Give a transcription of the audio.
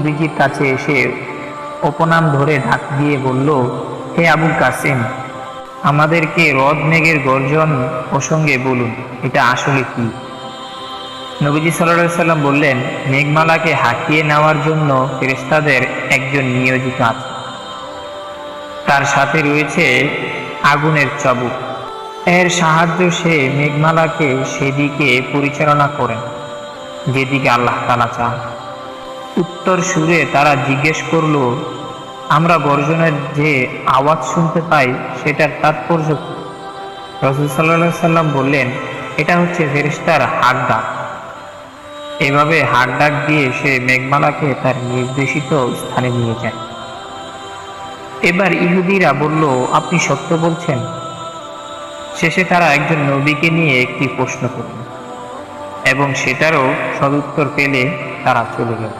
নবীজির কাছে এসে অপনাম ধরে ডাক দিয়ে বলল, হে আবু কাসিম, আমাদেরকে রদ মেঘের গর্জন প্রসঙ্গে বলুন, এটা আসলে কি? নবীজি সাল্লাল্লাহু আলাইহি সাল্লাম বললেন, মেঘমালাকে হাঁকিয়ে নেওয়ার জন্য ফেরেশতাদের একজন নিয়োজিত আছে। তার সাথে রয়েছে আগুনের চাবুক। এর সাহায্যে সে মেঘমালাকে সেদিকে পরিচালনা করেন যেদিকে আল্লাহ তাআলা চান। উত্তর সুরে তারা জিজ্ঞেস করল, আমরা গর্জনের যে আওয়াজ শুনতে পাই সেটার তাৎপর্য কি? রাসূল সাল্লাল্লাহু আলাইহি সাল্লাম বললেন, এটা হচ্ছে ফেরেশতার হাক ডাক। এভাবে হাক ডাক দিয়ে সে মেঘমালাকে তার নির্দেশিত স্থানে নিয়ে যায়। এবার ইহুদিরা বলল, আপনি সত্য বলছেন? শেষে তারা একজন নবীকে নিয়ে একটি প্রশ্ন করল এবং সেটারও সদুত্তর পেলে তারা চলে গেল।